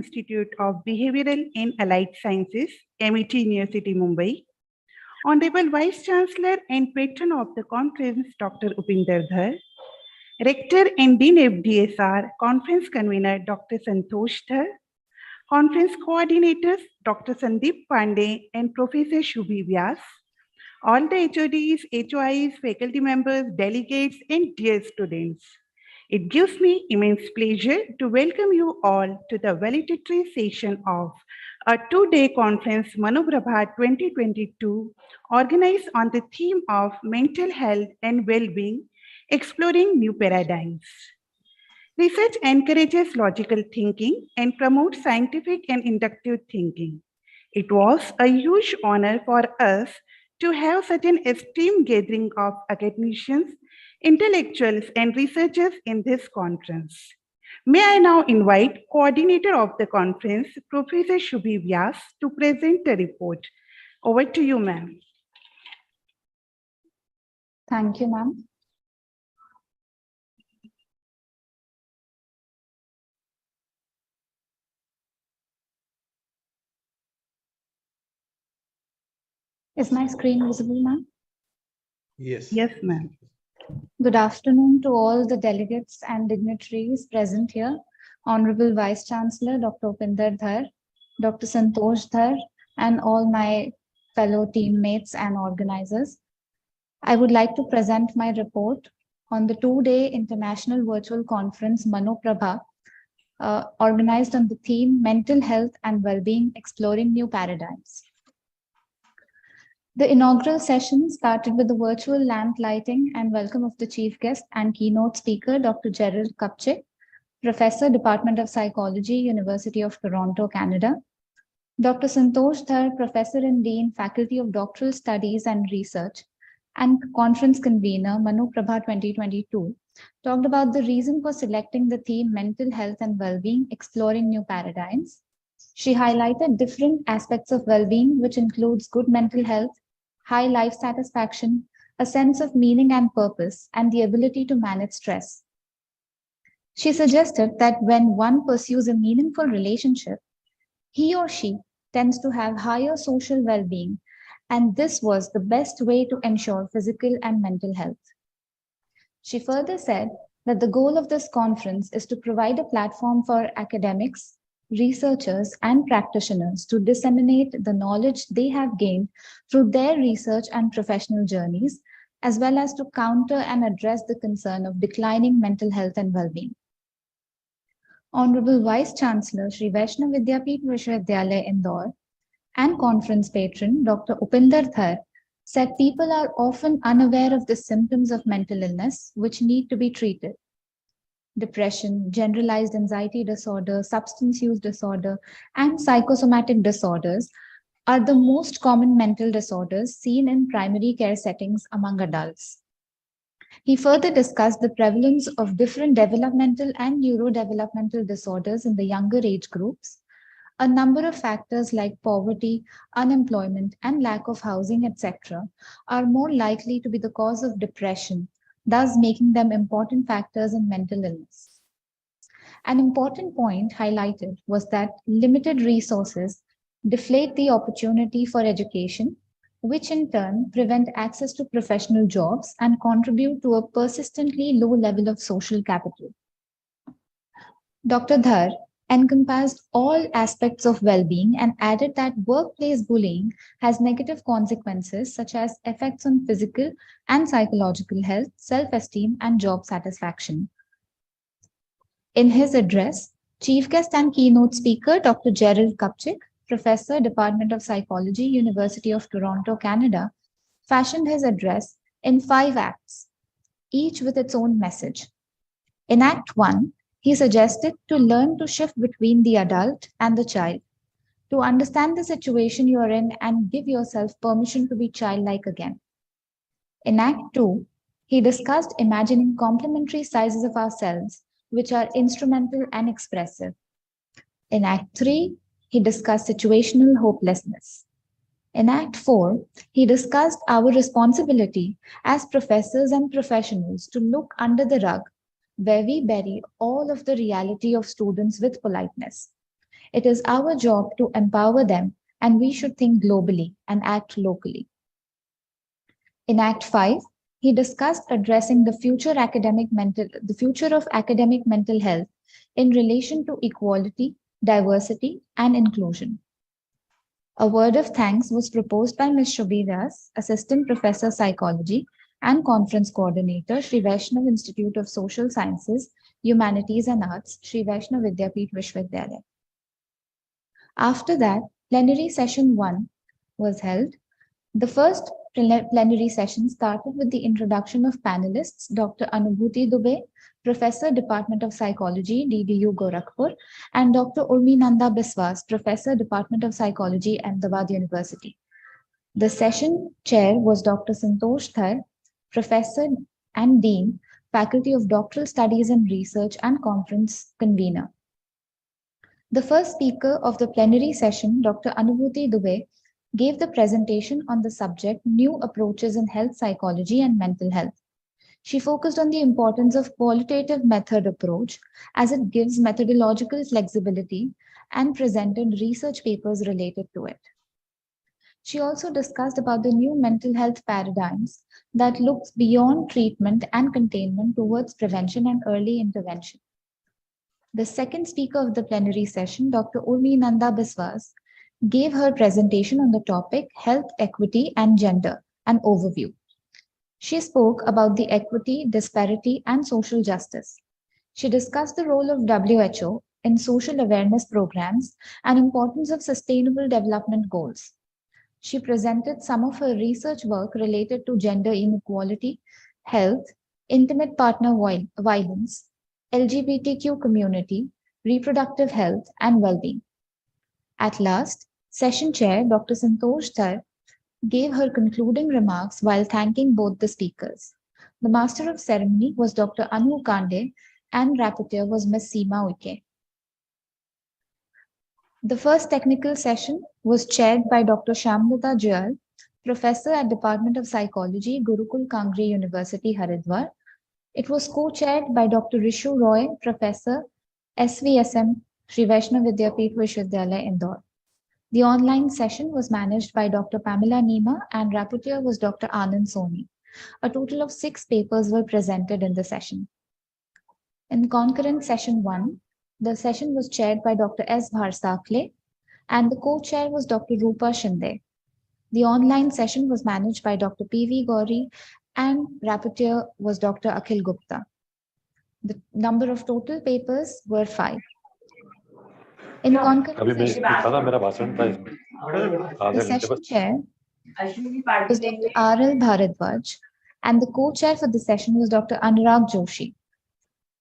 Institute of Behavioral and Allied Sciences, MIT University, Mumbai. Honorable Vice Chancellor and Patron of the conference, Dr. Upinder Dhar. Rector and Dean FDSR, Conference Convener, Dr. Santosh Dhar. Conference Coordinators, Dr. Sandeep Pandey and Professor Shubhi Vyas. All the HODs, HOIs, faculty members, delegates, and dear students. It gives me immense pleasure to welcome you all to the valedictory session of a two-day conference, MANOPRABHA-2022, organized on the theme of mental health and well-being, exploring new paradigms. Research encourages logical thinking and promotes scientific and inductive thinking. It was a huge honor for us to have such an esteemed gathering of academicians, intellectuals, and researchers in this conference. May I now invite coordinator of the conference, Professor Shubhi Vyas, to present the report. Over to you, ma'am. Thank you, ma'am. Is my screen visible, ma'am? Yes. Yes, ma'am. Good afternoon to all the delegates and dignitaries present here. Honorable Vice Chancellor, Dr. Upinder Dhar, Dr. Santosh Dhar, and all my fellow teammates and organizers. I would like to present my report on the two-day international virtual conference, MANOPRABHA, organized on the theme Mental Health and Wellbeing, Exploring New Paradigms. The inaugural session started with the virtual lamp lighting and welcome of the chief guest and keynote speaker, Dr. Gerald Kupchik, Professor, Department of Psychology, University of Toronto, Canada. Dr. Santosh Dhar, Professor and Dean, Faculty of Doctoral Studies and Research, and conference convener, MANOPRABHA-2022, talked about the reason for selecting the theme Mental Health and Wellbeing, Exploring New Paradigms. She highlighted different aspects of well-being, which includes good mental health, high life satisfaction, a sense of meaning and purpose, and the ability to manage stress. She suggested that when one pursues a meaningful relationship, he or she tends to have higher social well-being, and this was the best way to ensure physical and mental health. She further said that the goal of this conference is to provide a platform for academics, researchers, and practitioners to disseminate the knowledge they have gained through their research and professional journeys, as well as to counter and address the concern of declining mental health and well-being. Honorable Vice Chancellor Shri Vaishnav Vidyapeeth Vishwavidyalaya, Indore, and conference patron Dr. Upinder Dhar said people are often unaware of the symptoms of mental illness which need to be treated. Depression, generalized anxiety disorder, substance use disorder, and psychosomatic disorders are the most common mental disorders seen in primary care settings among adults. He further discussed the prevalence of different developmental and neurodevelopmental disorders in the younger age groups. A number of factors like poverty, unemployment, and lack of housing, etc., are more likely to be the cause of depression, thus making them important factors in mental illness. An important point highlighted was that limited resources deflate the opportunity for education, which in turn prevent access to professional jobs and contribute to a persistently low level of social capital. Dr. Dhar encompassed all aspects of well-being and added that workplace bullying has negative consequences such as effects on physical and psychological health, self-esteem, and job satisfaction. In his address, chief guest and keynote speaker Dr. Gerald Kupchik, Professor, Department of Psychology, University of Toronto, Canada, fashioned his address in 5 acts, each with its own message. In Act 1, he suggested to learn to shift between the adult and the child, to understand the situation you are in and give yourself permission to be childlike again. In Act 2, he discussed imagining complementary sizes of ourselves, which are instrumental and expressive. In Act 3, he discussed situational hopelessness. In Act 4, he discussed our responsibility as professors and professionals to look under the rug where we bury all of the reality of students with politeness. It is our job to empower them, and we should think globally and act locally. In Act 5, he discussed addressing the future of academic mental health in relation to equality, diversity, and inclusion. A word of thanks was proposed by Ms. Shobhi Vyas, Assistant Professor Psychology and Conference Coordinator, Sri Vaishnav Institute of Social Sciences, Humanities and Arts, Sri Vaishnav Vidyapeeth Vishwavidyalaya. After that, plenary session 1 was held. The first plenary session started with the introduction of panelists, Dr. Anubhuti Dubey, Professor, Department of Psychology, DDU Gorakhpur, and Dr. Urmi Nanda Biswas, Professor, Department of Psychology, Ahmedabad University. The session chair was Dr. Santosh Thar, Professor and Dean, Faculty of Doctoral Studies and Research and Conference Convener. The first speaker of the plenary session, Dr. Anubhuti Dubey, gave the presentation on the subject New Approaches in Health Psychology and Mental Health. She focused on the importance of qualitative method approach as it gives methodological flexibility and presented research papers related to it. She also discussed about the new mental health paradigms that looks beyond treatment and containment towards prevention and early intervention. The second speaker of the plenary session, Dr. Urmi Nanda Biswas, gave her presentation on the topic Health Equity and Gender, an overview. She spoke about the equity, disparity, and social justice. She discussed the role of WHO in social awareness programs and importance of sustainable development goals. She presented some of her research work related to gender inequality, health, intimate partner violence, LGBTQ community, reproductive health, and well-being. At last, session chair Dr. Santosh Thar gave her concluding remarks while thanking both the speakers. The master of ceremony was Dr. Anu Kande and rapporteur was Ms. Seema Uike. The first technical session was chaired by Dr. Shyamlata Jayal, professor at Department of Psychology, Gurukul Kangri University, Haridwar. It was co-chaired by Dr. Rishu Roy, professor, SVSM, Sri Vaishnav Vidyapeeth Vishwavidyalaya, Indore. The online session was managed by Dr. Pamela Neema and rapporteur was Dr. Anand Soni. A total of 6 papers were presented in the session. In concurrent session 1, the session was chaired by Dr. S. Bharsakle and the co-chair was Dr. Rupa Shinde. The online session was managed by Dr. P.V. Gauri and rapporteur was Dr. Akhil Gupta. The number of total papers were 5. In concurrent session, the session chair was Dr. R.L. Bharadwaj and the co-chair for the session was Dr. Anurag Joshi.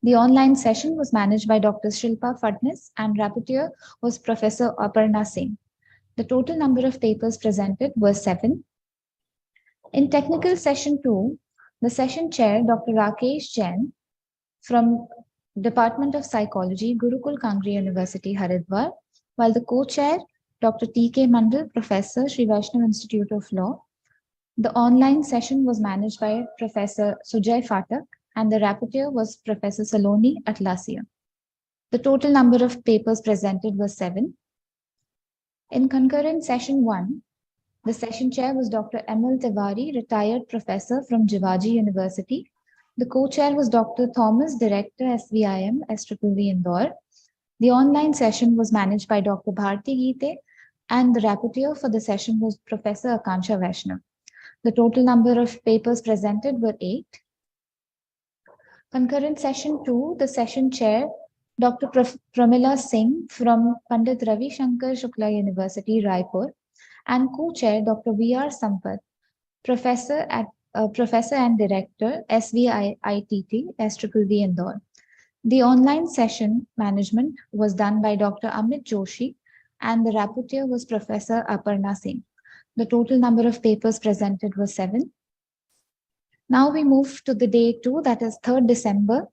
The online session was managed by Dr. Shilpa Fadnis and rapporteur was Professor Aparna Singh. The total number of papers presented was 7. In technical session 2, the session chair, Dr. Rakesh Jain from Department of Psychology, Gurukul Kangri University, Haridwar, while the co-chair, Dr. T.K. Mandal, Professor, Sri Vaishnav Institute of Law. The online session was managed by Professor Sujay Phatak and the rapporteur was Professor Saloni Atlasia. The total number of papers presented was 7. In concurrent session 1, the session chair was Dr. M.L. Tiwari, retired professor from Jivaji University. The co-chair was Dr. Thomas, Director, SVIM, SVV Indore. The online session was managed by Dr. Bharti Geete and the rapporteur for the session was Professor Akansha Vaishnav. The total number of papers presented were 8. Concurrent session 2, the session chair, Dr. Pramila Singh from Pandit Ravi Shankar Shukla University, Raipur, and co-chair Dr. V.R. Sampath, Professor and Director, SVITT, SVV Indore. The online session management was done by Dr. Amit Joshi and the rapporteur was Professor Aparna Singh. The total number of papers presented was 7. Now we move to the day 2, that is 3rd December.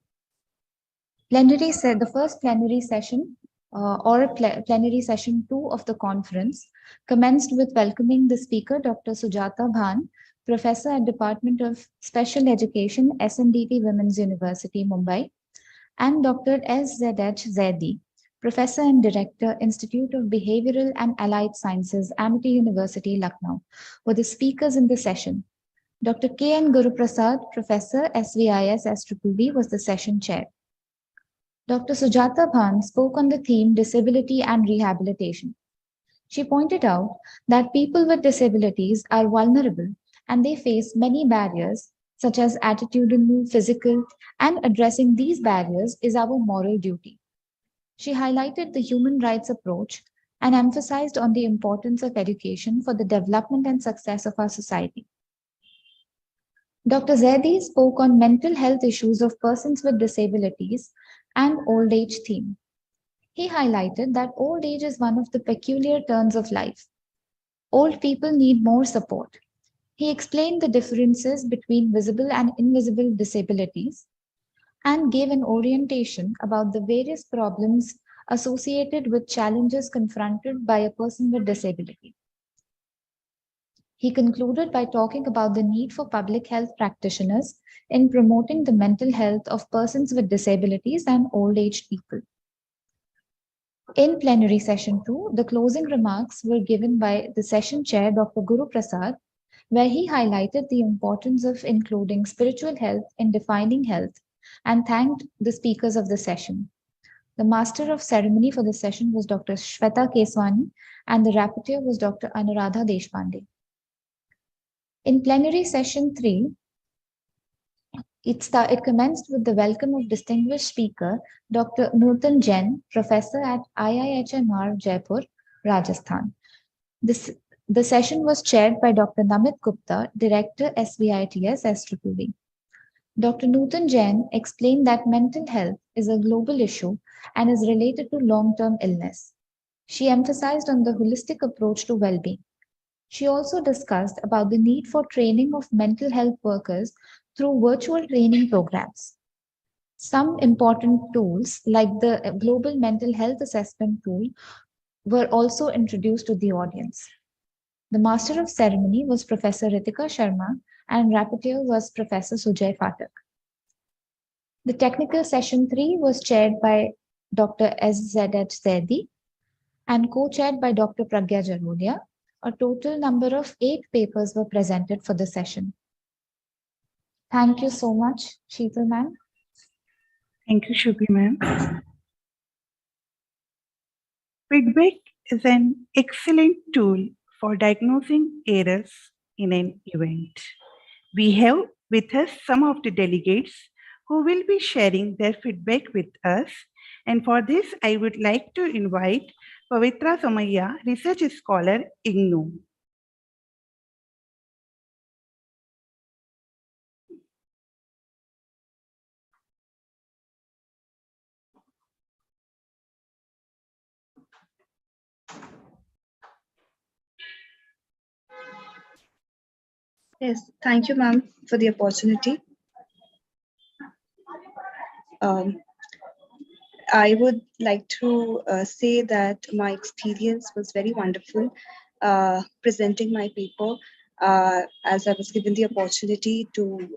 The first plenary session plenary session 2 of the conference commenced with welcoming the speaker, Dr. Sujata Bhan, Professor at Department of Special Education, SNDT Women's University, Mumbai, and Dr. S.Z.H. Zaidi, Professor and Director, Institute of Behavioral and Allied Sciences, Amity University, Lucknow, were the speakers in the session. Dr. K.N. Guruprasad, Professor, SVIS SVV, was the session chair. Dr. Sujata Bhan spoke on the theme Disability and Rehabilitation. She pointed out that people with disabilities are vulnerable and they face many barriers, such as attitudinal, physical, and addressing these barriers is our moral duty. She highlighted the human rights approach and emphasized on the importance of education for the development and success of our society. Dr. Zaidi spoke on mental health issues of persons with disabilities and old age theme. He highlighted that old age is one of the peculiar turns of life. Old people need more support. He explained the differences between visible and invisible disabilities and gave an orientation about the various problems associated with challenges confronted by a person with disability. He concluded by talking about the need for public health practitioners in promoting the mental health of persons with disabilities and old age people. In plenary session 2, the closing remarks were given by the session chair, Dr. Guru Prasad, where he highlighted the importance of including spiritual health in defining health and thanked the speakers of the session. The master of ceremony for the session was Dr. Shweta Keswani and the rapporteur was Dr. Anuradha Deshpande. In plenary session 3, it commenced with the welcome of distinguished speaker, Dr. Nutan Jain, professor at IIHMR, Jaipur, Rajasthan. The session was chaired by Dr. Namit Gupta, Director, SVITS, SVV. Dr. Nutan Jain explained that mental health is a global issue and is related to long-term illness. She emphasized on the holistic approach to well-being. She also discussed about the need for training of mental health workers through virtual training programs. Some important tools like the Global Mental Health Assessment Tool were also introduced to the audience. The master of ceremony was Professor Ritika Sharma and rapporteur was Professor Sujay Phatak. The technical session 3 was chaired by Dr. S.Z.H. Zaidi and co-chaired by Dr. Pragya Jarodia. A total number of 8 papers were presented for the session. Thank you so much, Sheetal ma'am. Thank you, Shubhi ma'am. Feedback is an excellent tool for diagnosing errors in an event. We have with us some of the delegates who will be sharing their feedback with us. And for this, I would like to invite Pavitra Somaiya, Research Scholar, IGNOU. Yes, thank you, ma'am, for the opportunity. I would like to say that my experience was very wonderful presenting my paper as I was given the opportunity to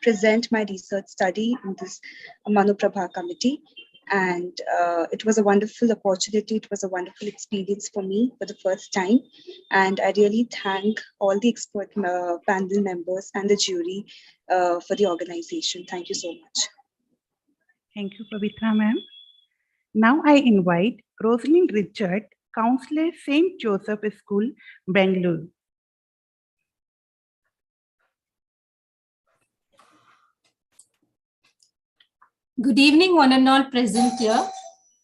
present my research study in this MANOPRABHA committee. And it was a wonderful opportunity. It was a wonderful experience for me for the first time. And I really thank all the expert panel members and the jury for the organization. Thank you so much. Thank you, Pavitra ma'am. Now I invite Rosalind Richard, Counselor, St. Joseph School, Bangalore. Good evening, one and all present here.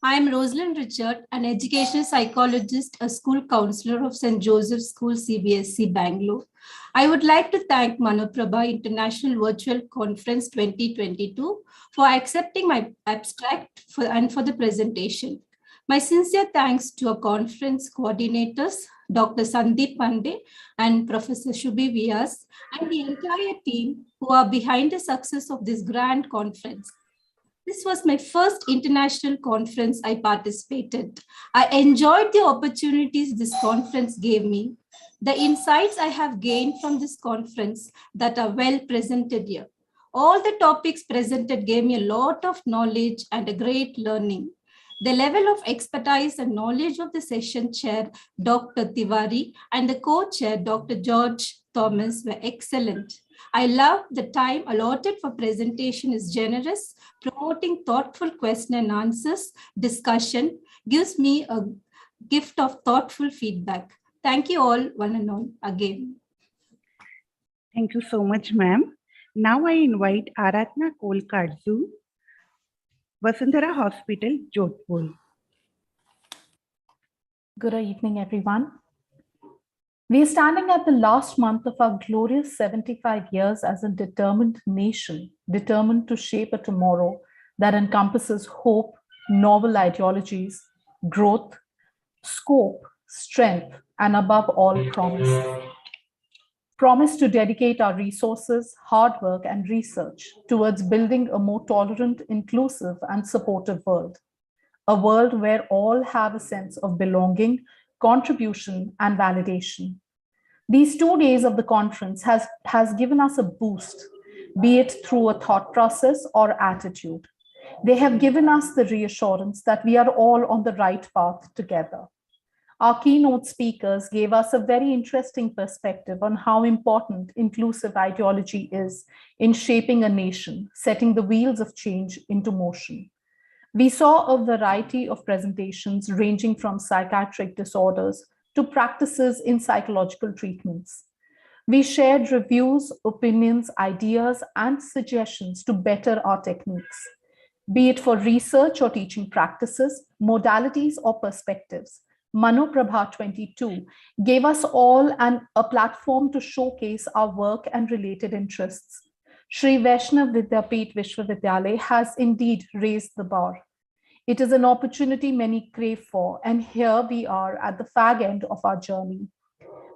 I am Rosalind Richard, an educational psychologist, a school counselor of St. Joseph's School, CBSE, Bangalore. I would like to thank MANOPRABHA International Virtual Conference 2022 for accepting my abstract and for the presentation. My sincere thanks to our conference coordinators, Dr. Sandeep Pandey and Professor Shubhi Vyas, and the entire team who are behind the success of this grand conference. This was my first international conference I participated. I enjoyed the opportunities this conference gave me, the insights I have gained from this conference that are well presented here. All the topics presented gave me a lot of knowledge and a great learning. The level of expertise and knowledge of the session chair, Dr. Tiwari, and the co-chair, Dr. George Thomas, were excellent. I love the time allotted for presentation is generous, promoting thoughtful question and answers. Discussion gives me a gift of thoughtful feedback. Thank you all, one and all, again. Thank you so much, ma'am. Now I invite Aratna Kolkardzu, Vasundhara Hospital, Jodhpur. Good evening, everyone. We are standing at the last month of our glorious 75 years as a determined nation, determined to shape a tomorrow that encompasses hope, novel ideologies, growth, scope, strength, and above all, promise. Promise to dedicate our resources, hard work, and research towards building a more tolerant, inclusive, and supportive world. A world where all have a sense of belonging, contribution, and validation. These 2 days of the conference has given us a boost, be it through a thought process or attitude. They have given us the reassurance that we are all on the right path together. Our keynote speakers gave us a very interesting perspective on how important inclusive ideology is in shaping a nation, setting the wheels of change into motion. We saw a variety of presentations ranging from psychiatric disorders to practices in psychological treatments. We shared reviews, opinions, ideas, and suggestions to better our techniques, be it for research or teaching practices, modalities, or perspectives. MANOPRABHA-2022 gave us all a platform to showcase our work and related interests. Shri Vaishnav Vidyapeeth Vishwavidyalaya has indeed raised the bar. It is an opportunity many crave for, and here we are at the fag end of our journey.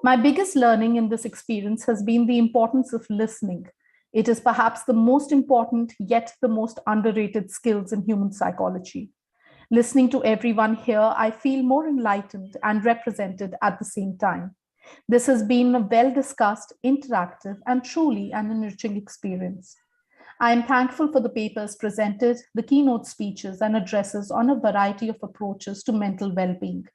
My biggest learning in this experience has been the importance of listening. It is perhaps the most important, yet the most underrated skills in human psychology. Listening to everyone here, I feel more enlightened and represented at the same time. This has been a well-discussed, interactive, and truly an enriching experience. I am thankful for the papers presented, the keynote speeches and addresses on a variety of approaches to mental well-being.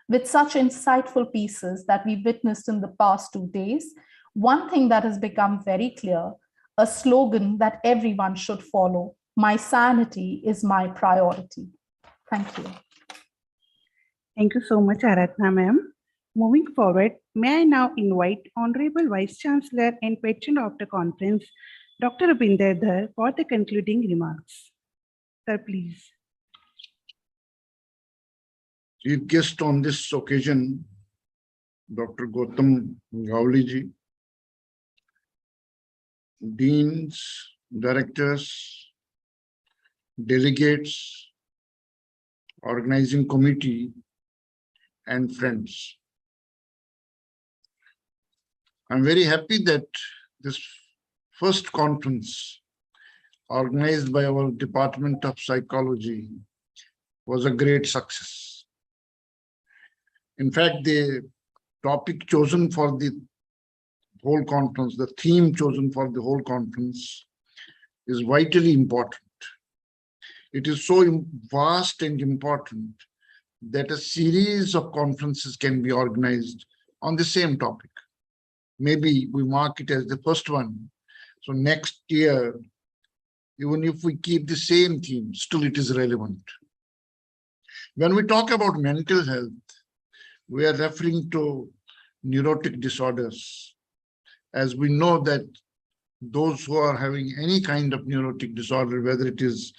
With such insightful pieces that we witnessed in the past 2 days, one thing that has become very clear, a slogan that everyone should follow: my sanity is my priority. Thank you. Thank you so much, Aratna ma'am. Moving forward, may I now invite Honorable Vice Chancellor and Patron of the conference, Dr. Upinder Dhar, for the concluding remarks. Sir, please. Chief guest on this occasion, Dr. Gautam Gawliji, deans, directors, delegates, organizing committee, and friends. I'm very happy that this first conference organized by our Department of Psychology was a great success. In fact, the topic chosen for the whole conference, the theme chosen for the whole conference is vitally important. It is so vast and important that a series of conferences can be organized on the same topic. Maybe we mark it as the first one. So next year, even if we keep the same theme, still it is relevant. When we talk about mental health, we are referring to neurotic disorders. As we know that those who are having any kind of neurotic disorder, whether it is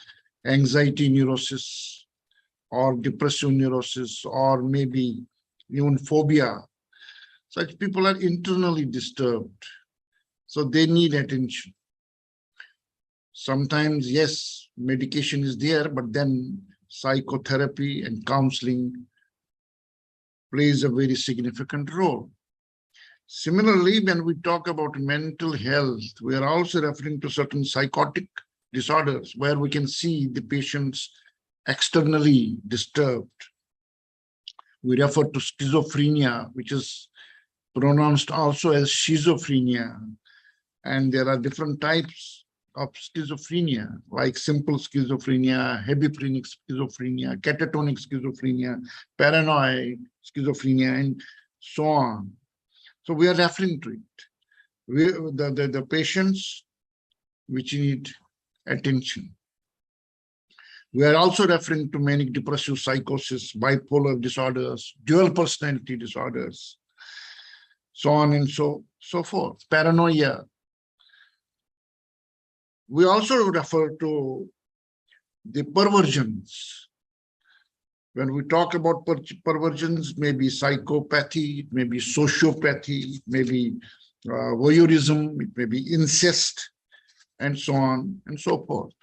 anxiety neurosis or depressive neurosis or maybe even phobia, such people are internally disturbed. So they need attention. Sometimes, yes, medication is there, but then psychotherapy and counseling plays a very significant role. Similarly, when we talk about mental health, we are also referring to certain psychotic disorders where we can see the patients externally disturbed. We refer to schizophrenia, which is pronounced also as schizophrenia. And there are different types of schizophrenia, like simple schizophrenia, hebephrenic schizophrenia, catatonic schizophrenia, paranoid schizophrenia, and so on. So we are referring to it. The patients which need attention. We are also referring to manic depressive psychosis, bipolar disorders, dual personality disorders, so on and so forth, paranoia. We also refer to the perversions. When we talk about perversions, maybe psychopathy, it may be sociopathy, it may be voyeurism, it may be incest, and so on and so forth.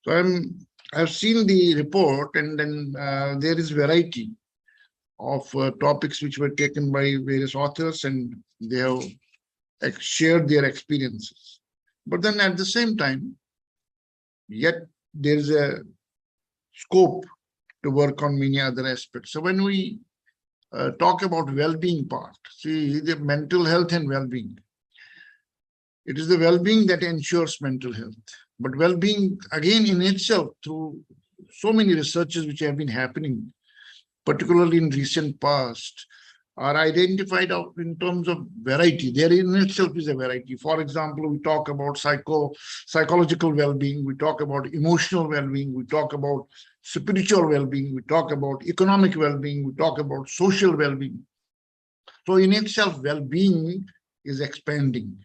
So I've seen the report, and then there is variety of topics which were taken by various authors, and they have shared their experiences. But then at the same time, yet there is a scope to work on many other aspects. So when we talk about well-being part, see the mental health and well-being. It is the well-being that ensures mental health. But well-being, again, in itself, through so many researches which have been happening, particularly in recent past, are identified out in terms of variety. There in itself is a variety. For example, we talk about psychological well-being, we talk about emotional well-being, we talk about spiritual well-being, we talk about economic well-being, we talk about social well-being. So in itself, well-being is expanding.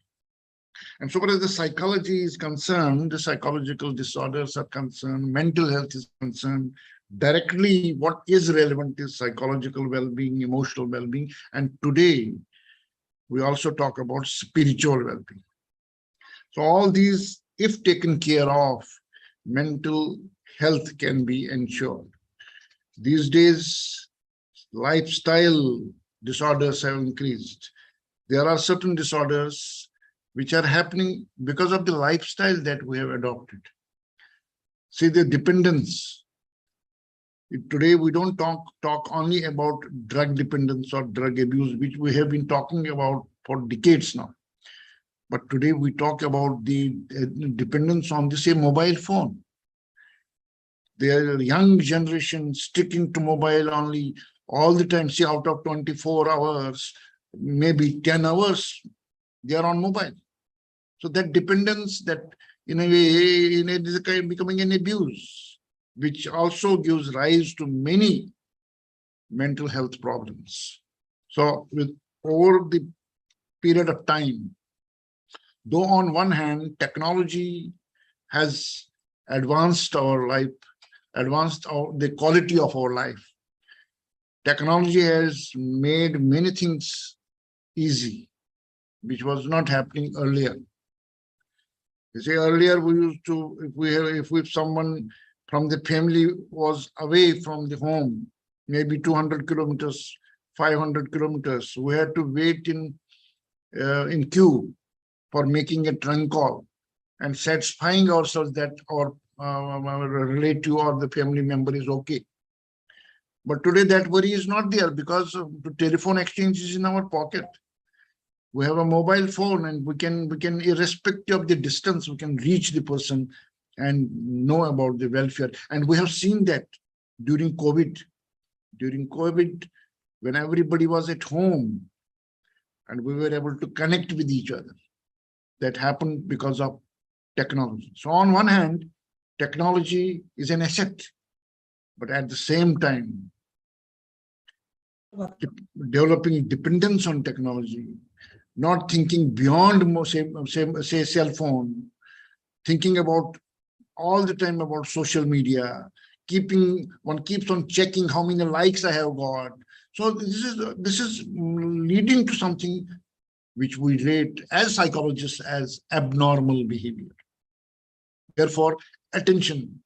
And so far as the psychology is concerned, the psychological disorders are concerned, mental health is concerned, directly what is relevant is psychological well-being, emotional well-being. And today, we also talk about spiritual well-being. So all these, if taken care of, mental health can be ensured. These days, lifestyle disorders have increased. There are certain disorders which are happening because of the lifestyle that we have adopted. See, the dependence. Today, we don't talk only about drug dependence or drug abuse, which we have been talking about for decades now. But today, we talk about the dependence on the same mobile phone. The young generation sticking to mobile only all the time. See, out of 24 hours, maybe 10 hours, they are on mobile. So that dependence, that in a way, it is becoming an abuse, which also gives rise to many mental health problems. So over the period of time, though on one hand, technology has advanced our life, advanced the quality of our life. Technology has made many things easy, which was not happening earlier. You see, earlier we used to, if someone from the family was away from the home, maybe 200 kilometers, 500 kilometers, we had to wait in queue for making a trunk call and satisfying ourselves that our relative or the family member is okay. But today that worry is not there because the telephone exchange is in our pocket. We have a mobile phone, and we can, irrespective of the distance, we can reach the person and know about the welfare. And we have seen that during COVID. During COVID, when everybody was at home and we were able to connect with each other, that happened because of technology. So on one hand, technology is an asset, but at the same time, developing dependence on technology, not thinking beyond, say cell phone, thinking about all the time about social media, one keeps on checking how many likes I have got. So this is leading to something which we rate as psychologists as abnormal behavior. Therefore, attention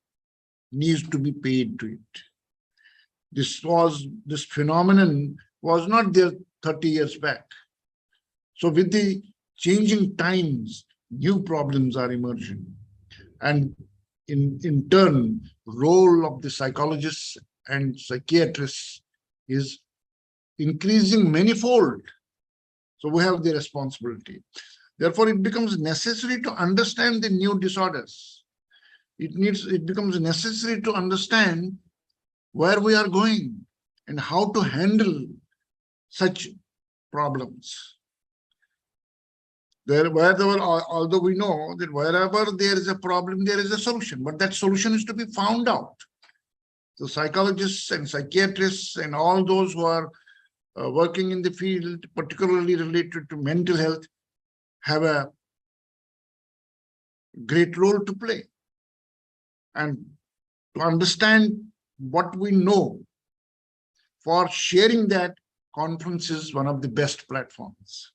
needs to be paid to it. This phenomenon was not there 30 years back. So with the changing times, new problems are emerging. And in turn, role of the psychologists and psychiatrists is increasing manifold. So we have the responsibility. Therefore, it becomes necessary to understand the new disorders. It becomes necessary to understand where we are going and how to handle such problems. Although we know that wherever there is a problem, there is a solution, but that solution is to be found out. So psychologists and psychiatrists and all those who are working in the field, particularly related to mental health, have a great role to play. And to understand what we know, for sharing that, conference is one of the best platforms.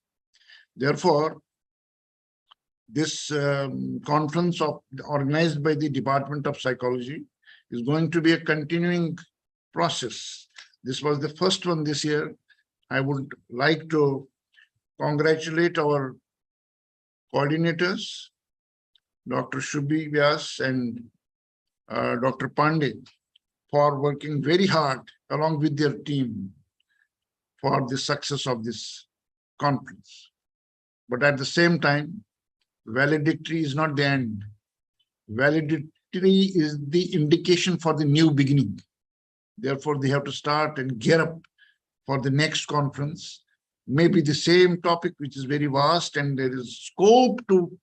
Therefore, this conference organized by the Department of Psychology is going to be a continuing process. This was the first one this year. I would like to congratulate our coordinators, Dr. Shubhi Vyas and Dr. Pandey, for working very hard along with their team for the success of this conference. But at the same time, valedictory is not the end. Valedictory is the indication for the new beginning. Therefore, they have to start and gear up for the next conference. Maybe the same topic, which is very vast, and there is scope to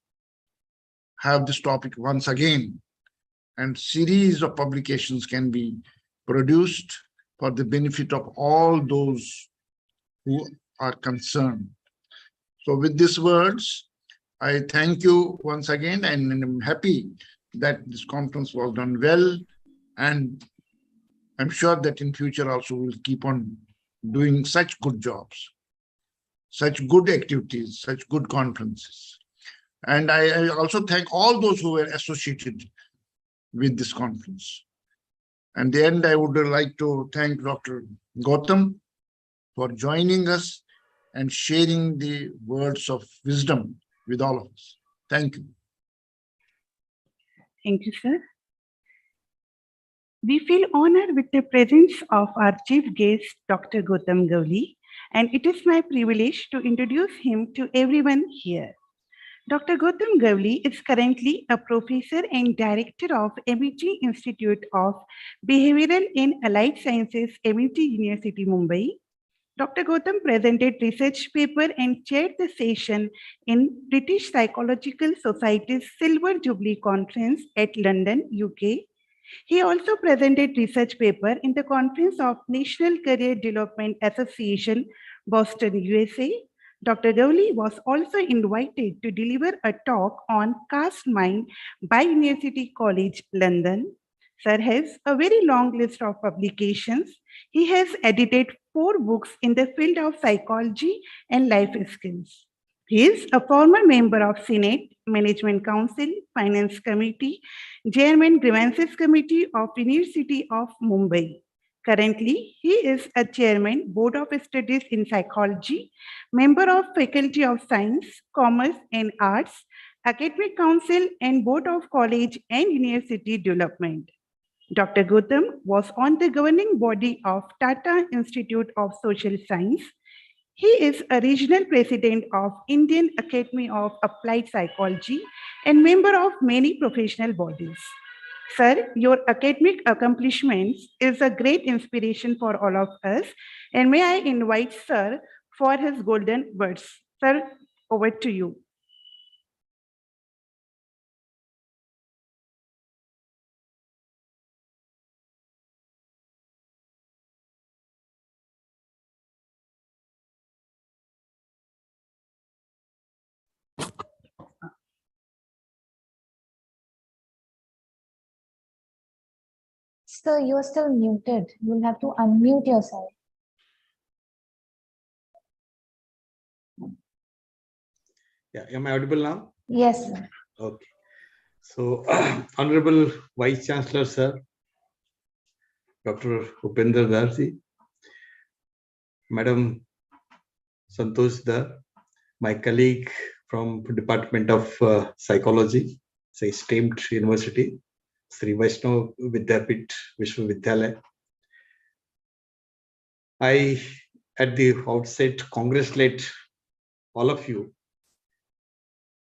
have this topic once again. And series of publications can be produced for the benefit of all those who are concerned. So with these words, I thank you once again, and I'm happy that this conference was done well. And I'm sure that in future also we'll keep on doing such good jobs, such good activities, such good conferences. And I also thank all those who were associated with this conference. And the end, I would like to thank Dr. Gautam for joining us and sharing the words of wisdom with all of us. Thank you. Thank you, sir. We feel honored with the presence of our chief guest, Dr. Gautam Gawli, and it is my privilege to introduce him to everyone here. Dr. Gautam Gawli is currently a professor and director of MIT Institute of Behavioral and Allied Sciences, MIT University, Mumbai. Dr. Gautam presented research paper and chaired the session in British Psychological Society's Silver Jubilee Conference at London, UK. He also presented research paper in the Conference of National Career Development Association, Boston, USA. Dr. Gawli was also invited to deliver a talk on caste mind by University College, London. Sir has a very long list of publications. He has edited 4 books in the field of psychology and life skills. He is a former member of Senate, Management Council, Finance Committee, Chairman Grievances Committee of University of Mumbai. Currently, he is a chairman, Board of Studies in Psychology, member of Faculty of Science, Commerce and Arts, Academic Council and Board of College and University Development. Dr. Gautam was on the governing body of Tata Institute of Social Science. He is a regional president of Indian Academy of Applied Psychology and member of many professional bodies. Sir, your academic accomplishments is a great inspiration for all of us. And may I invite Sir for his golden words. Sir, over to you. Sir, you are still muted. You'll have to unmute yourself. Yeah, am I audible now? Yes, sir. Okay. So, Honorable Vice Chancellor, Sir, Dr. Upender Darsi, Madam Santosh Dar, my colleague from Department of Psychology, say esteemed university, Sri Vaishnav Vidyapit Vishwavidyalaya. I, at the outset, congratulate all of you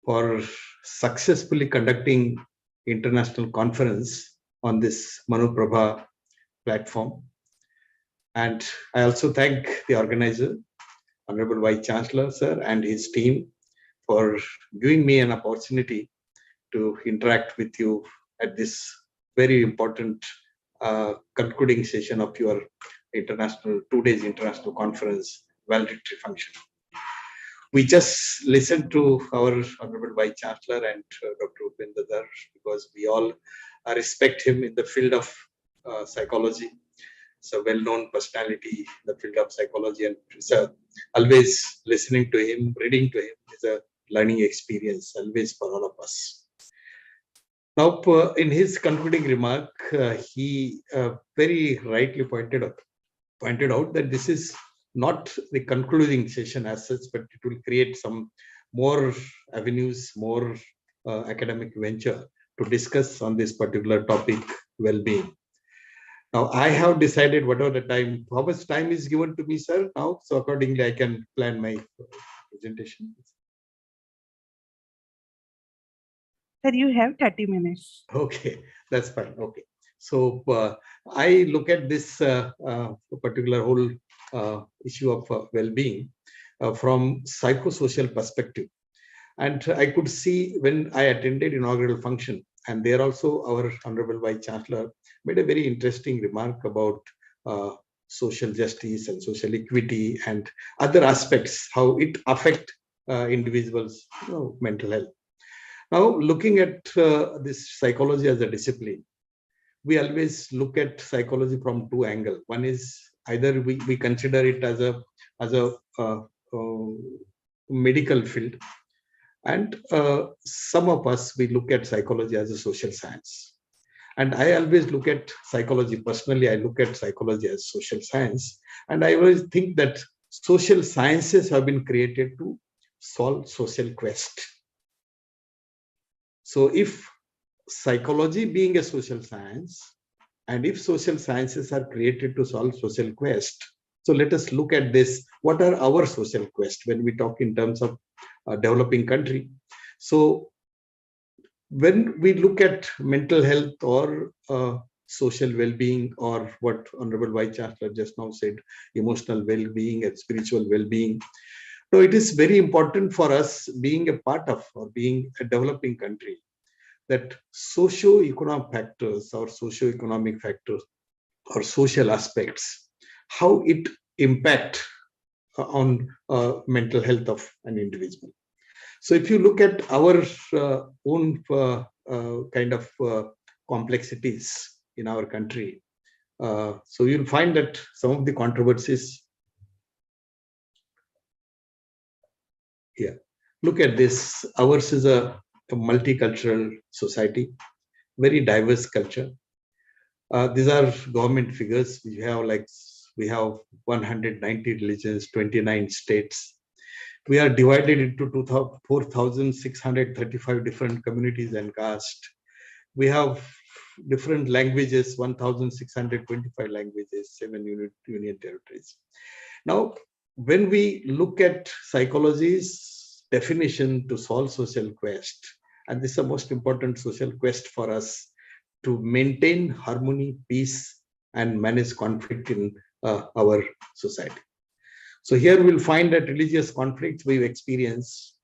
for successfully conducting international conference on this MANOPRABHA platform. And I also thank the organizer, Honorable Vice Chancellor, sir, and his team for giving me an opportunity to interact with you at this very important concluding session of your international 2 days international conference valedictory function. We just listened to our Honorable Vice Chancellor and Dr. Upinder Dhar, because we all respect him in the field of psychology. It's a well-known personality in the field of psychology, and always listening to him, reading to him is a learning experience always for all of us. Now, in his concluding remark, he very rightly pointed out that this is not the concluding session as such, but it will create some more avenues, more academic venture to discuss on this particular topic, well-being. Now, I have decided whatever the time, how much time is given to me, sir, now, so accordingly I can plan my presentation. Sir, you have 30 minutes. Okay, that's fine. Okay. So I look at this particular whole issue of well-being from psychosocial perspective. And I could see when I attended inaugural function, and there also our Honorable Vice Chancellor made a very interesting remark about social justice and social equity and other aspects, how it affect individuals' mental health. Now, looking at this psychology as a discipline, we always look at psychology from two angles. One is either we consider it as a medical field, and some of us, we look at psychology as a social science. And I always look at psychology, personally, I look at psychology as social science. And I always think that social sciences have been created to solve social quest. So if psychology being a social science, and if social sciences are created to solve social quest, so let us look at this. What are our social quest when we talk in terms of developing country? So when we look at mental health or social well-being, or what Honorable Vice Chancellor just now said, emotional well-being and spiritual well-being, so it is very important for us, being a part of or being a developing country, that socio-economic factors or socio-economic factors or social aspects, how it impact on mental health of an individual. So if you look at our own kind of complexities in our country, so you'll find that some of the controversies. Yeah, look at this. Ours is a multicultural society, very diverse culture. These are government figures. We have 190 religions, 29 states. We are divided into 4,635 different communities and castes. We have different languages, 1,625 languages, 7 union territories. Now, when we look at psychology's definition to solve social quest, and this is the most important social quest for us, to maintain harmony, peace, and manage conflict in our society. So here we'll find that religious conflicts we've experienced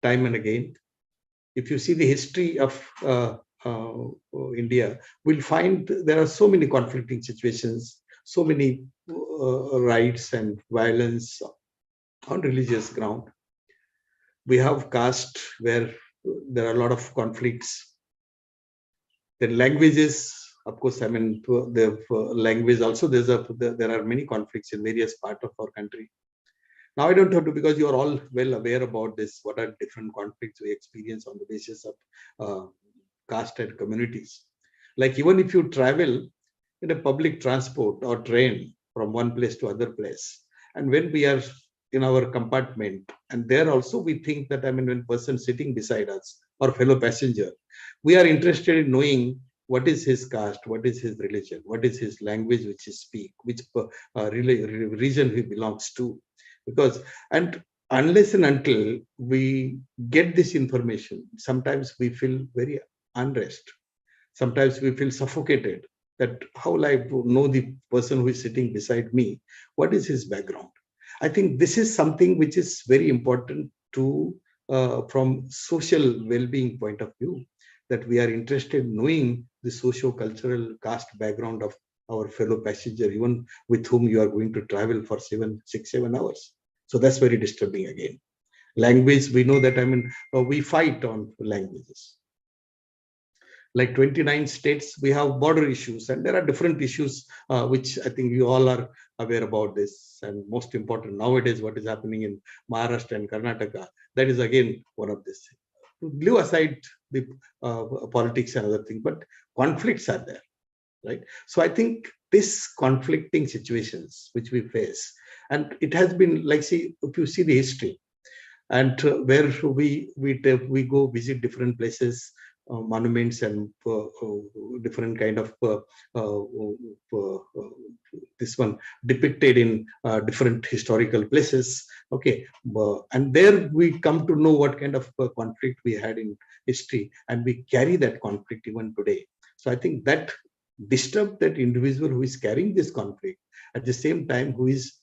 time and again. If you see the history of India, we'll find there are so many conflicting situations, so many rights and violence on religious ground. We have caste where there are a lot of conflicts. Then languages, of course, I mean, the language also, there are many conflicts in various parts of our country. Now, I don't have to, because you are all well aware about this, what are different conflicts we experience on the basis of caste and communities. Like even if you travel in a public transport or train from one place to other place, and when we are in our compartment, and there also we think that, I mean, when person sitting beside us or fellow passenger, we are interested in knowing what is his caste, what is his religion, what is his language which he speaks, which region he belongs to. Because, and unless and until we get this information, sometimes we feel very unrest. Sometimes we feel suffocated, that how will I know the person who is sitting beside me? What is his background? I think this is something which is very important to, from social well-being point of view, that we are interested in knowing the socio-cultural caste background of our fellow passenger, even with whom you are going to travel for 6-7 hours. So that's very disturbing again. Language, we know that, we fight on languages. Like 29 states, we have border issues, and there are different issues, which I think you all are aware about this. And most important nowadays, what is happening in Maharashtra and Karnataka, that is again one of this. Leave aside the politics and other things, but conflicts are there, right? So I think this conflicting situations which we face, and it has been like, see, if you see the history, and where we go visit different places, monuments, and different kind of this one depicted in different historical places. Okay, and there we come to know what kind of conflict we had in history, and we carry that conflict even today. So I think that disturb that individual who is carrying this conflict, at the same time who is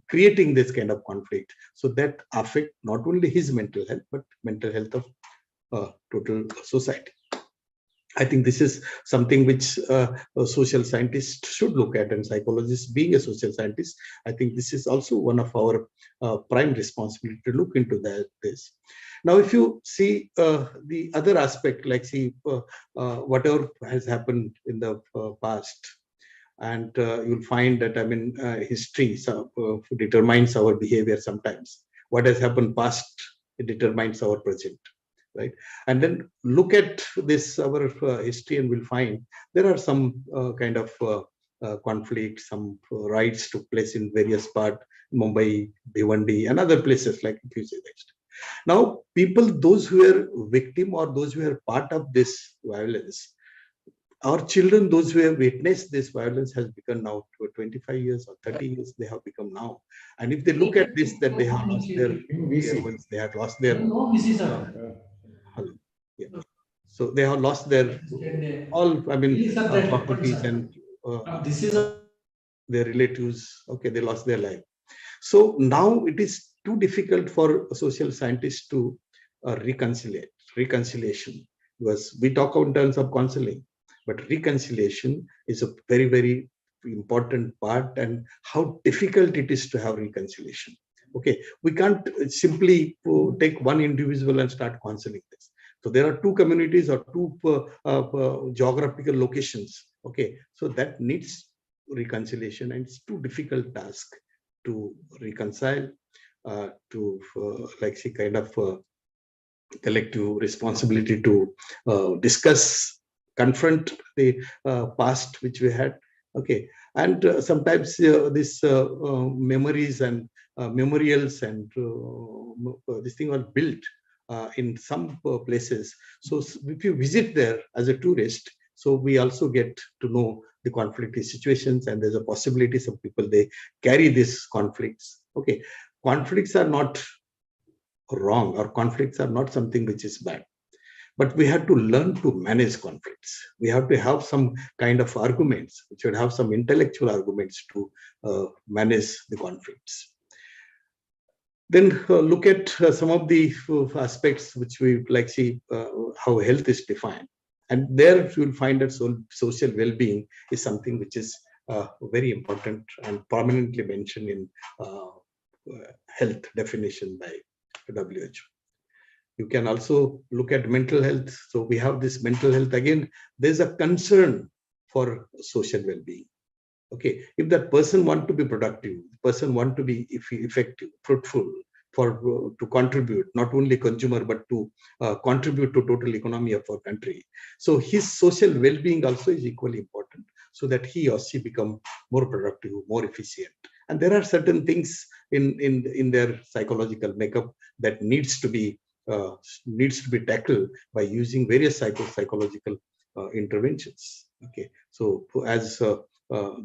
creating this kind of conflict, so that affect not only his mental health but mental health of total society. I think this is something which a social scientist should look at, and psychologists, being a social scientist, I think this is also one of our prime responsibility to look into this. Now, if you see the other aspect, like see whatever has happened in the past, and you'll find that history determines our behavior sometimes. What has happened past, it determines our present, right? And then look at this our history, and we'll find there are some kind of conflict, some riots took place in various parts, Mumbai, Bhiwandi, and other places, like if you say next. Now, people, those who were victim or those who were part of this violence, our children, those who have witnessed this violence, has become now to 25 years or 30 years, they have become now. And if they look at this, that they have lost their dear ones, they have lost their yeah. So they have lost their all, properties and their relatives. Okay, they lost their life. So now it is too difficult for social scientists to reconciliation, because we talk in terms of counseling, but reconciliation is a very, very important part, and how difficult it is to have reconciliation. Okay, we can't simply take one individual and start counseling this. So there are two communities or two geographical locations. Okay, so that needs reconciliation, and it's too difficult task to reconcile, to like see kind of collective responsibility to discuss, confront the past which we had. Okay, and sometimes this memories and memorials and this thing are built in some places. So if you visit there as a tourist, so we also get to know the conflicting situations, and there's a possibility some people, they carry these conflicts. Okay, conflicts are not wrong, or conflicts are not something which is bad, but we have to learn to manage conflicts. We have to have some kind of arguments. We should have some intellectual arguments to manage the conflicts. Then look at some of the aspects which we like see how health is defined. And there you will find that social well-being is something which is very important and prominently mentioned in health definition by WHO. You can also look at mental health. So we have this mental health. Again, there's a concern for social well-being. Okay, if that person want to be productive, person want to be effective, fruitful, for to contribute, not only consumer, but to contribute to total economy of our country. So his social well-being also is equally important, so that he or she become more productive, more efficient. And there are certain things in their psychological makeup that needs to be tackled by using various psychological interventions. Okay, so as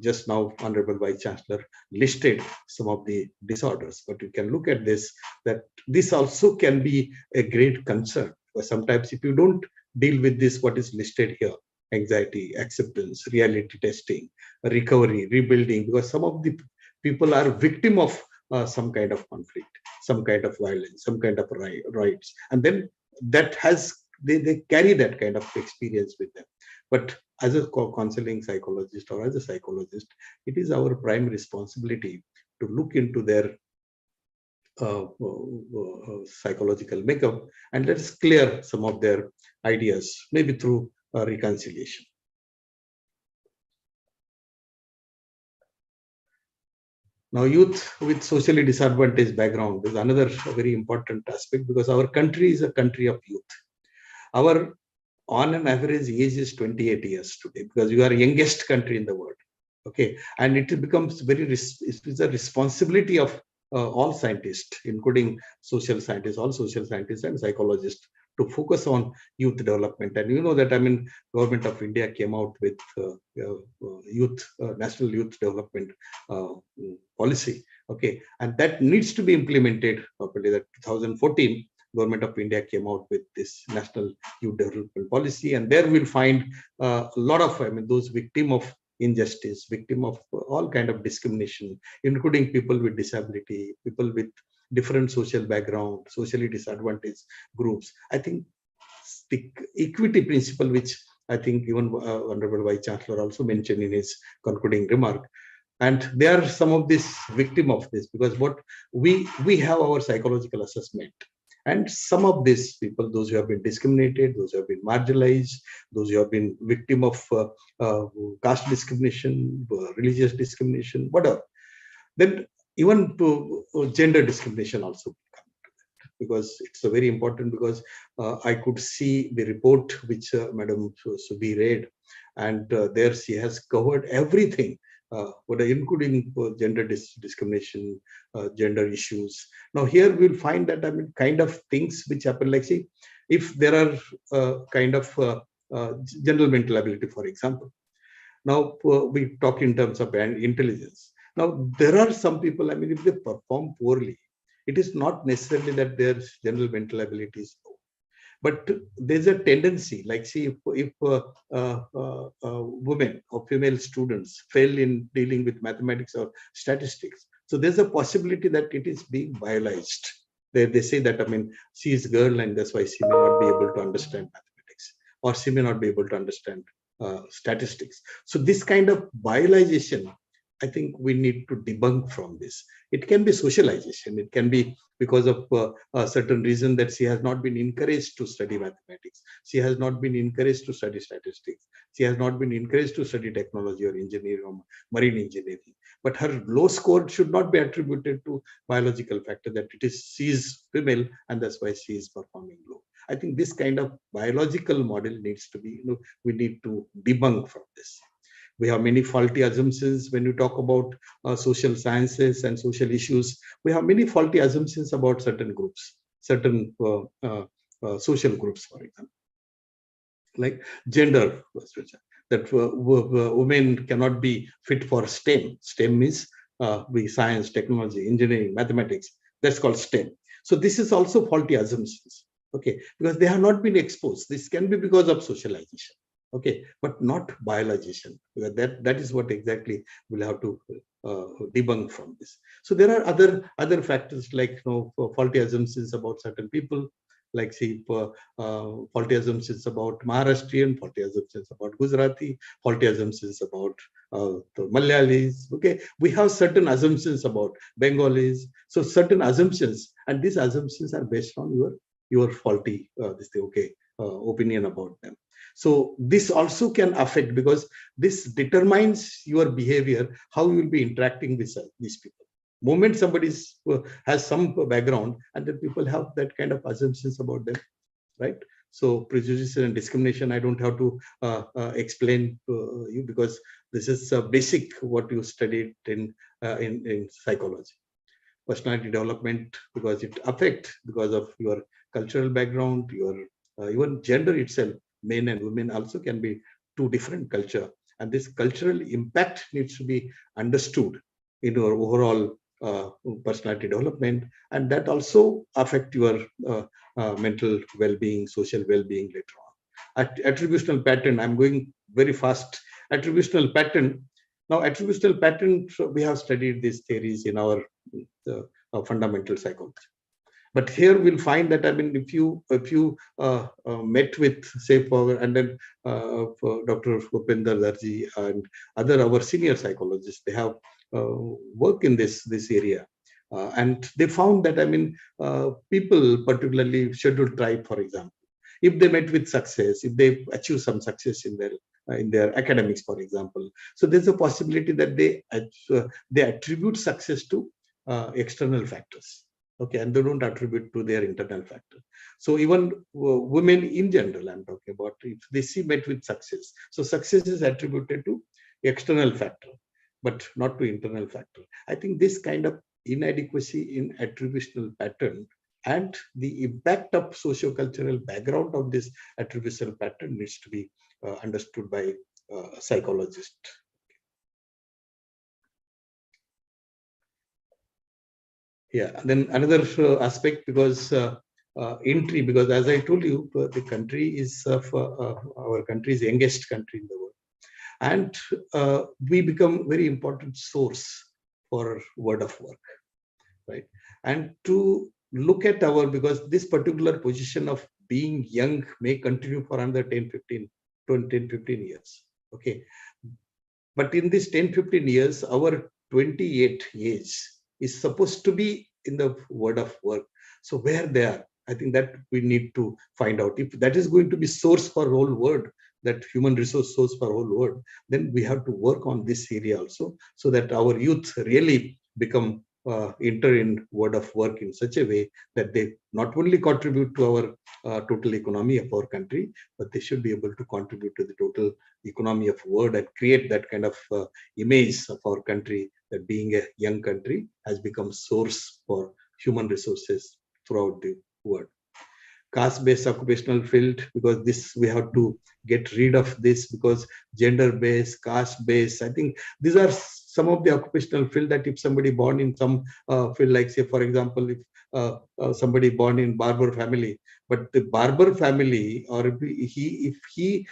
just now Honorable Vice Chancellor listed some of the disorders, but you can look at this, that this also can be a great concern. Because sometimes if you don't deal with this, what is listed here, anxiety, acceptance, reality testing, recovery, rebuilding, because some of the people are victim of some kind of conflict, some kind of violence, some kind of rights, and then that has they carry that kind of experience with them. But as a counseling psychologist or as a psychologist, it is our prime responsibility to look into their psychological makeup and let's clear some of their ideas, maybe through reconciliation. Now, youth with socially disadvantaged background is another very important aspect, because our country is a country of youth. Our on an average age is 28 years today, because we are the youngest country in the world. Okay, and it becomes it's a responsibility of all scientists, including social scientists, all social scientists and psychologists, to focus on youth development. And you know that, I mean, Government of India came out with National Youth Development Policy. Okay, and that needs to be implemented properly. That 2014, Government of India came out with this National Youth Development Policy, and there we'll find a lot of, I mean, those victim of injustice, victim of all kind of discrimination, including people with disability, people with different social background, socially disadvantaged groups. I think the equity principle, which I think even Honorable Vice Chancellor also mentioned in his concluding remark, and they are some of this victim of this, because what we have our psychological assessment. And some of these people, those who have been discriminated, those who have been marginalized, those who have been victim of caste discrimination, religious discrimination, whatever, then even to gender discrimination also, because it's a very important, because I could see the report which Madam Subhi read, and there she has covered everything, including gender discrimination, gender issues. Now here we'll find that, I mean, kind of things which happen, like, see, if there are kind of general mental ability, for example. Now we talk in terms of intelligence. Now there are some people, I mean, if they perform poorly, it is not necessarily that their general mental ability is low. But there's a tendency, like, see, if women or female students fail in dealing with mathematics or statistics, so there's a possibility that it is being biologized. They say that, I mean, she is a girl and that's why she may not be able to understand mathematics, or she may not be able to understand statistics. So this kind of biologization, I think we need to debunk from this. It can be socialization. It can be because of a certain reason that she has not been encouraged to study mathematics. She has not been encouraged to study statistics. She has not been encouraged to study technology or engineering or marine engineering. But her low score should not be attributed to biological factor, that it is she is female and that's why she is performing low. I think this kind of biological model needs to be, we need to debunk from this. We have many faulty assumptions when you talk about social sciences and social issues. We have many faulty assumptions about certain groups, certain social groups, for example, like gender, that women cannot be fit for STEM. STEM means science, technology, engineering, mathematics. That's called STEM. So this is also faulty assumptions, okay, because they have not been exposed. This can be because of socialization. Okay, but not biologization, because that is what exactly we'll have to debunk from this. So there are other factors, like, faulty assumptions about certain people, like, see, faulty assumptions about Maharashtrian, faulty assumptions about Gujarati, faulty assumptions about the Malayalis. Okay, we have certain assumptions about Bengalis. So certain assumptions, and these assumptions are based on your faulty opinion about them. So this also can affect, because this determines your behavior, how you will be interacting with these people. Moment somebody has some background, and then people have that kind of assumptions about them, right? So prejudice and discrimination, I don't have to explain to you, because this is basic what you studied in psychology. Personality development, because it affects because of your cultural background, your even gender itself. Men and women also can be two different culture, And this cultural impact needs to be understood in your overall personality development, and that also affect your mental well-being, social well-being later on. Attributional pattern, I'm going very fast. Attributional pattern. Now, attributional pattern, we have studied these theories in our fundamental psychology. But here we'll find that, I mean, if you met with, say, and then Dr. Upinder Dharji and other our senior psychologists, they have worked in this area, and they found that, I mean, people, particularly scheduled tribe, for example, if they met with success, if they achieve some success in their academics, for example, so there's a possibility that they attribute success to external factors. Okay, and they don't attribute to their internal factor. So even women in general, I'm talking about, if they see met with success, so success is attributed to external factor, but not to internal factor. I think this kind of inadequacy in attributional pattern and the impact of socio-cultural background of this attributional pattern needs to be understood by psychologists. Yeah, and then another aspect, because entry, because as I told you, the country is our country is the youngest country in the world, and we become very important source for word of work, right? And to look at because this particular position of being young may continue for another 10, 15 years. Okay, but in this 10-15 years, our 28 age is supposed to be in the word of work. So where they are, I think that we need to find out. If that is going to be source for whole word, that human resource source for whole word, then we have to work on this area also, so that our youth really become enter in word of work in such a way that they not only contribute to our total economy of our country, but they should be able to contribute to the total economy of word and create that kind of image of our country, that being a young country has become source for human resources throughout the world. Caste-based occupational field, because this we have to get rid of this, because gender-based, caste-based, I think these are some of the occupational field that if somebody born in some field, like say for example, if somebody born in barber family, but the barber family, or if he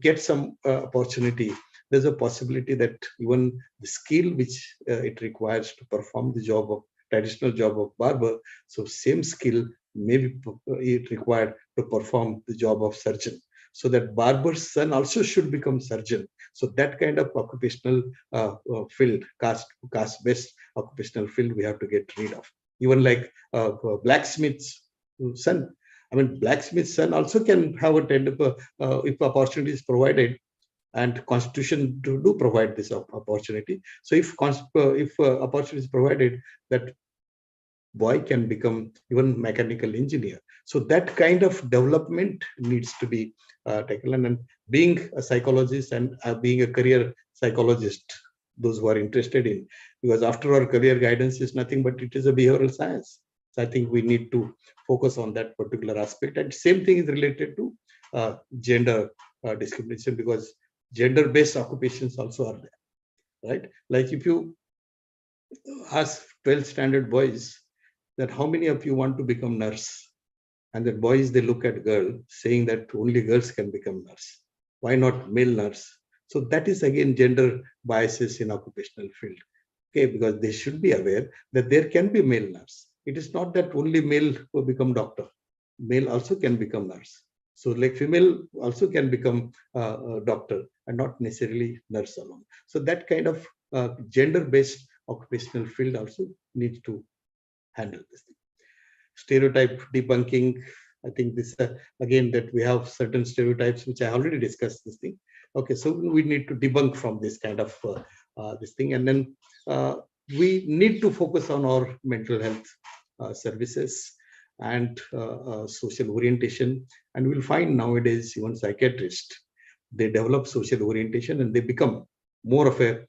gets some opportunity, there's a possibility that even the skill which it requires to perform the job of traditional job of barber, so same skill maybe it required to perform the job of surgeon, so that barber's son also should become surgeon. So that kind of occupational field, caste-based occupational field, we have to get rid of. Even like blacksmith's son, I mean, blacksmith's son also can have a if opportunity is provided, and constitution do provide this opportunity. So if opportunity is provided, that boy can become even mechanical engineer. So that kind of development needs to be taken. And being a psychologist and being a career psychologist, those who are interested in, because after all, career guidance is nothing but it is a behavioral science. So I think we need to focus on that particular aspect. And same thing is related to gender discrimination, because gender-based occupations also are there, right? Like if you ask 12th standard boys that how many of you want to become nurse, and the boys, they look at girl saying that only girls can become nurse. Why not male nurse? So that is again gender biases in occupational field. Okay, because they should be aware that there can be male nurse. It is not that only male will become doctor. Male also can become nurse. So like female also can become a doctor and not necessarily nurse alone. So that kind of gender-based occupational field also needs to handle this thing. Stereotype debunking. I think this again that we have certain stereotypes which I already discussed this thing. Okay, so we need to debunk from this kind of this thing, and then we need to focus on our mental health services and social orientation. And we'll find nowadays even psychiatrists, they develop social orientation and they become more of a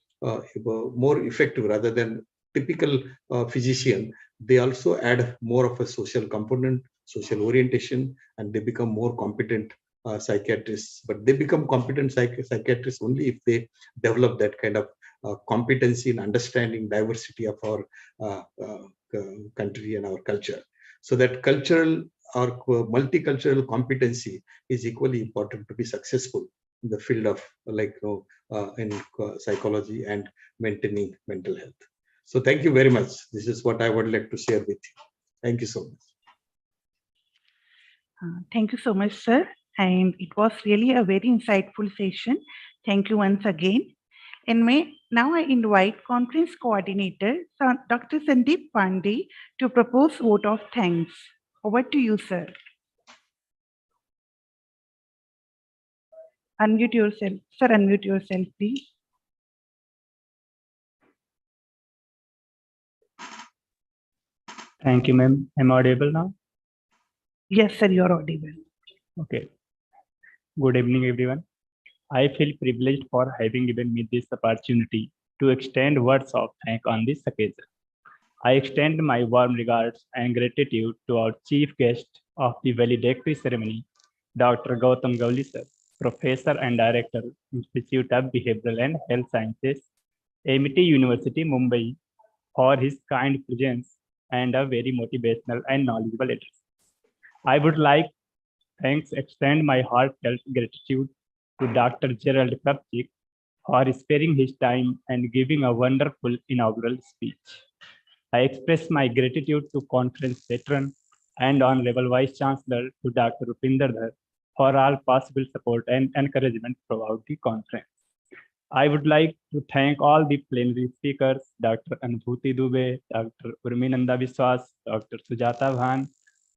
more effective rather than typical physician. They also add more of a social component, social orientation, and they become more competent psychiatrists, but they become competent psychiatrists only if they develop that kind of competency in understanding diversity of our country and our culture. So that cultural or multicultural competency is equally important to be successful in the field of in psychology and maintaining mental health. So thank you very much. This is what I would like to share with you. Thank you so much. Thank you so much, sir. And it was really a very insightful session. Thank you once again. And now I invite Conference Coordinator, Dr. Sandeep Pandey, to propose vote of thanks. Over to you, sir. Unmute yourself. Sir, unmute yourself, please. Thank you, ma'am. Am I audible now? Yes, sir, you're audible. Okay. Good evening, everyone. I feel privileged for having given me this opportunity to extend words of thanks on this occasion. I extend my warm regards and gratitude to our chief guest of the valedictory ceremony, Dr. Gautam Gawli sir, Professor and Director, Institute of Behavioral and Health Sciences, MIT University, Mumbai, for his kind presence and a very motivational and knowledgeable address. I would like to extend my heartfelt gratitude to Dr. Gerald Krupchik for sparing his time and giving a wonderful inaugural speech. I express my gratitude to conference patron and Honorable Vice Chancellor to Dr. Upinder Dhar for all possible support and encouragement throughout the conference. I would like to thank all the plenary speakers, Dr. Anubhuti Dubey, Dr. Urminanda Biswas, Dr. Sujata Bhan,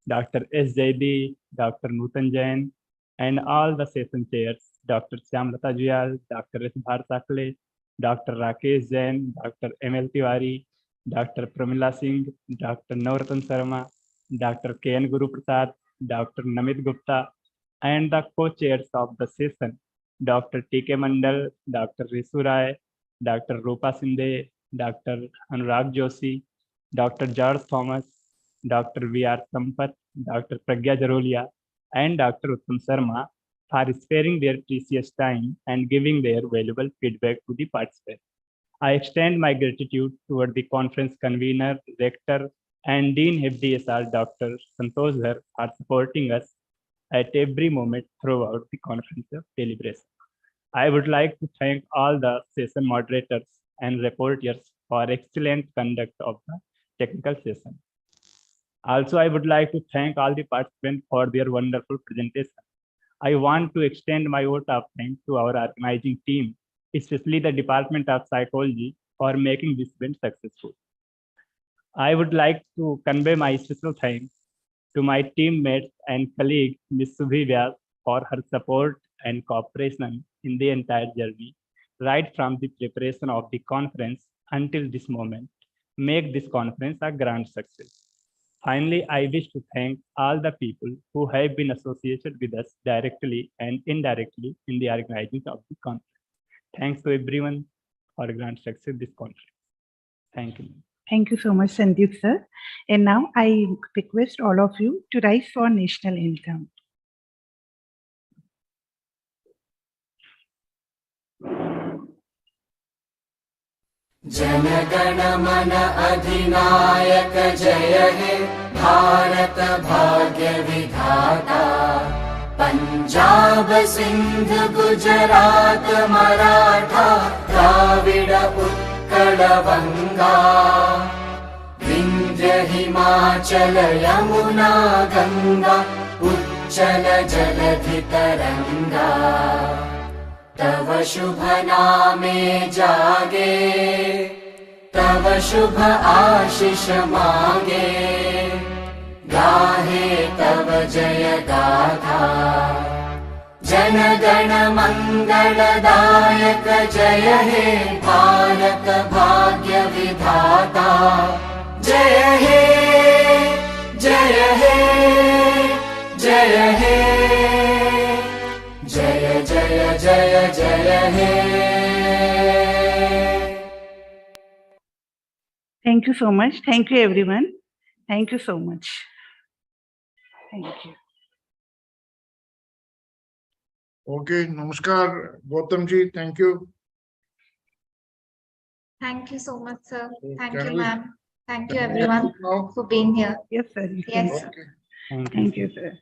Dr. S. Jaidi, Dr. Nutan Jain, and all the session chairs, Dr. Syamlata Juyal, Dr. S. Bharsakle, Dr. Rakesh Jain, Dr. M.L. Tiwari, Dr. Pramila Singh, Dr. Navratan Sharma, Dr. K.N. Guru Prasad, Dr. Namit Gupta, and the co-chairs of the session, Dr. T.K. Mandal, Dr. Risu Rai, Dr. Rupa Sinde, Dr. Anurag Joshi, Dr. George Thomas, Dr. V.R. Sampath, Dr. Pragya Jarolia, and Dr. Uttam Sharma for sparing their precious time and giving their valuable feedback to the participants. I extend my gratitude toward the conference convener, rector, and Dean FDSR, Dr. Santosh Dhar, for supporting us at every moment throughout the conference of deliberation. I would like to thank all the session moderators and reporters for excellent conduct of the technical session. Also, I would like to thank all the participants for their wonderful presentation. I want to extend my vote of thanks to our organizing team, especially the Department of Psychology, for making this event successful. I would like to convey my special thanks to my teammates and colleague, Ms. Subhi Vyas, for her support and cooperation in the entire journey, right from the preparation of the conference until this moment, make this conference a grand success. Finally, I wish to thank all the people who have been associated with us directly and indirectly in the organizing of the conference. Thanks to everyone for grand success this conference. Thank you. Thank you so much, Sandeep sir. And now I request all of you to rise for national anthem. जनगण मन अधिनायक जय हे भारत भाग्य विधाता पंजाब सिंध गुजरात मराठा द्राविड उत्कल बंगा विंध्य हिमाचल यमुना गंगा उच्चल जलधि तरंगा तव शुभ नामे जागे तव शुभ आशीष मांगे गाहे तव जय गाथा जन गण मंगलदायक जय हे भारत भाग्य विधाता जय हे जय हे जय हे जय जय जय जय हे Thank you so much. Thank you, everyone. Thank you so much. Thank you. Okay, namaskar, Gautam ji. Thank you. Thank you so much, sir. Thank Can you, we- ma'am. Thank you, can we everyone, now? for being here. Yes, sir. You Yes, can. sir. Okay. Thank you. Thank you, sir.